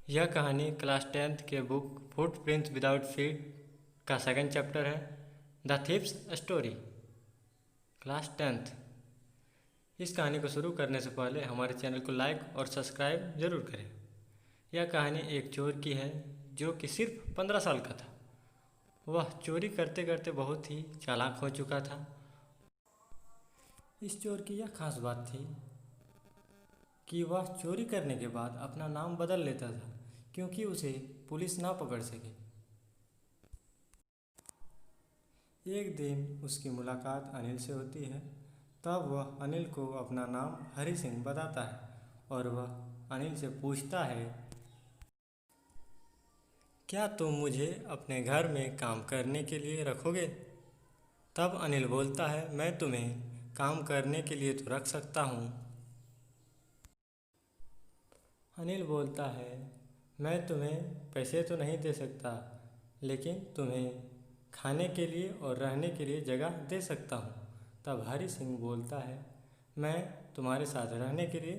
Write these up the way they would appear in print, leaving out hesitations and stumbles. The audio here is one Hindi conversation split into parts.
यह कहानी क्लास 10th के बुक फुटप्रिंट्स विदाउट फीट का सेकंड चैप्टर है, the thieves story. Class 10th। इस कहानी को शुरू करने से पहले हमारे चैनल को लाइक और सब्सक्राइब जरूर करें। यह कहानी एक चोर की है जो कि सिर्फ 15 साल का था। वह चोरी करते करते बहुत ही चालाक हो चुका था। इस चोर की यह खास बात थी कि वह चोरी करने के बाद अपना नाम बदल लेता था क्योंकि उसे पुलिस ना पकड़ सके। एक दिन उसकी मुलाकात अनिल से होती है। तब वह अनिल को अपना नाम हरि सिंह बताता है और वह अनिल से पूछता है, क्या तुम मुझे अपने घर में काम करने के लिए रखोगे? तब अनिल बोलता है, मैं तुम्हें काम करने के लिए तो रख सकता हूँ। अनिल बोलता है, मैं तुम्हें पैसे तो नहीं दे सकता, लेकिन तुम्हें खाने के लिए और रहने के लिए जगह दे सकता हूँ। तब हरि सिंह बोलता है, मैं तुम्हारे साथ रहने के लिए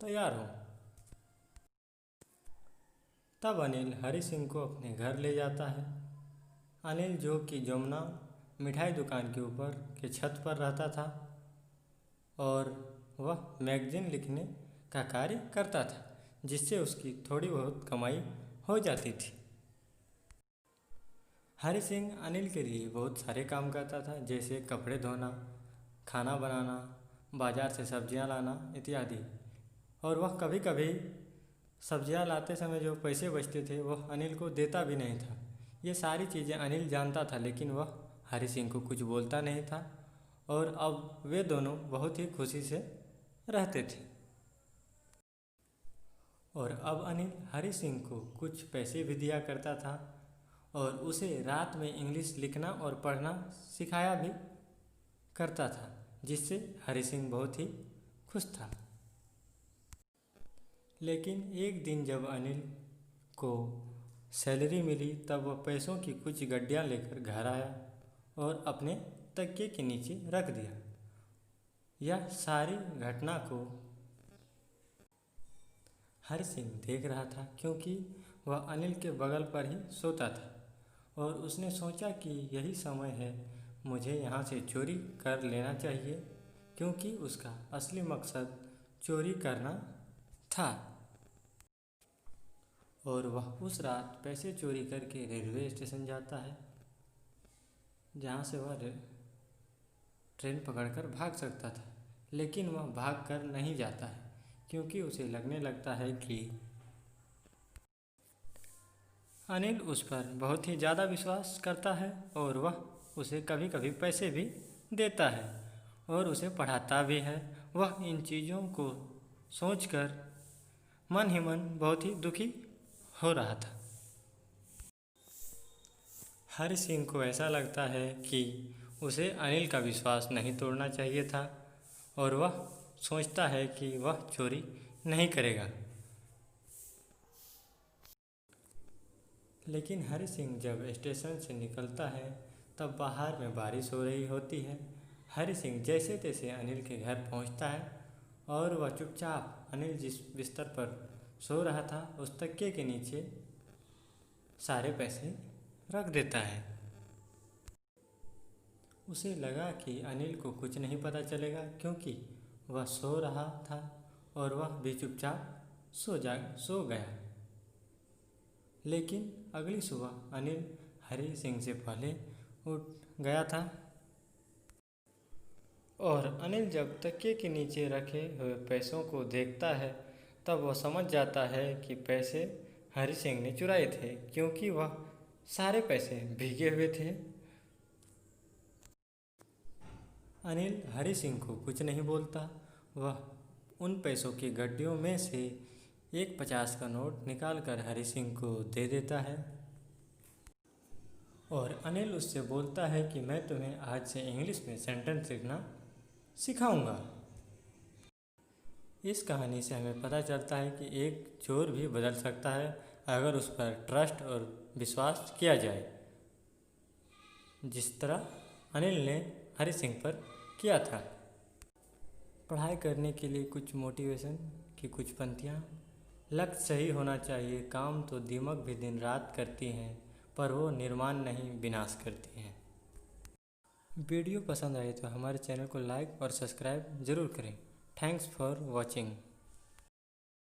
तैयार हूँ। तब अनिल हरि सिंह को अपने घर ले जाता है। अनिल, जो कि जमुना मिठाई दुकान के ऊपर के छत पर रहता था और वह मैगजीन लिखने का कार्य करता था, जिससे उसकी थोड़ी बहुत कमाई हो जाती थी। हरि सिंह अनिल के लिए बहुत सारे काम करता था, जैसे कपड़े धोना, खाना बनाना, बाजार से सब्जियां लाना इत्यादि। और वह कभी कभी सब्जियां लाते समय जो पैसे बचते थे वह अनिल को देता भी नहीं था। ये सारी चीज़ें अनिल जानता था, लेकिन वह हरि सिंह को कुछ बोलता नहीं था और अब वे दोनों बहुत ही खुशी से रहते थे। और अब अनिल हरि सिंह को कुछ पैसे भी दिया करता था और उसे रात में इंग्लिश लिखना और पढ़ना सिखाया भी करता था, जिससे हरि सिंह बहुत ही खुश था। लेकिन एक दिन जब अनिल को सैलरी मिली तब वह पैसों की कुछ गड्डियाँ लेकर घर आया और अपने तकिए के नीचे रख दिया। यह सारी घटना को हरि सिंह देख रहा था क्योंकि वह अनिल के बगल पर ही सोता था और उसने सोचा कि यही समय है, मुझे यहाँ से चोरी कर लेना चाहिए, क्योंकि उसका असली मकसद चोरी करना था। और वह उस रात पैसे चोरी करके रेलवे स्टेशन जाता है, जहाँ से वह ट्रेन पकड़कर भाग सकता था। लेकिन वह भाग कर नहीं जाता है क्योंकि उसे लगने लगता है कि अनिल उस पर बहुत ही ज़्यादा विश्वास करता है और वह उसे कभी कभी पैसे भी देता है और उसे पढ़ाता भी है। वह इन चीज़ों को सोचकर मन ही मन बहुत ही दुखी हो रहा था। हरि सिंह को ऐसा लगता है कि उसे अनिल का विश्वास नहीं तोड़ना चाहिए था और वह सोचता है कि वह चोरी नहीं करेगा। लेकिन हरि सिंह जब स्टेशन से निकलता है तब बाहर में बारिश हो रही होती है। हरि सिंह जैसे तैसे अनिल के घर पहुंचता है और वह चुपचाप अनिल जिस बिस्तर पर सो रहा था उस तकिए के नीचे सारे पैसे रख देता है। उसे लगा कि अनिल को कुछ नहीं पता चलेगा क्योंकि वह सो रहा था और वह भी चुपचाप सो गया। लेकिन अगली सुबह अनिल हरि सिंह से पहले उठ गया था और अनिल जब तकिए के नीचे रखे हुए पैसों को देखता है तब वह समझ जाता है कि पैसे हरि सिंह ने चुराए थे, क्योंकि वह सारे पैसे भीगे हुए थे। अनिल हरि सिंह को कुछ नहीं बोलता। वह उन पैसों की गड्डियों में से एक 50 का नोट निकालकर हरि सिंह को दे देता है और अनिल उससे बोलता है कि मैं तुम्हें आज से इंग्लिश में सेंटेंस लिखना सिखाऊंगा। इस कहानी से हमें पता चलता है कि एक चोर भी बदल सकता है अगर उस पर ट्रस्ट और विश्वास किया जाए, जिस तरह अनिल ने हरि सिंह पर किया था। पढ़ाई करने के लिए कुछ मोटिवेशन की कुछ पंक्तियाँ लक्ष्य सही होना चाहिए। काम तो दिमाग भी दिन रात करती हैं, पर वो निर्माण नहीं विनाश करती हैं। वीडियो पसंद आए तो हमारे चैनल को लाइक और सब्सक्राइब ज़रूर करें। Thanks for watching.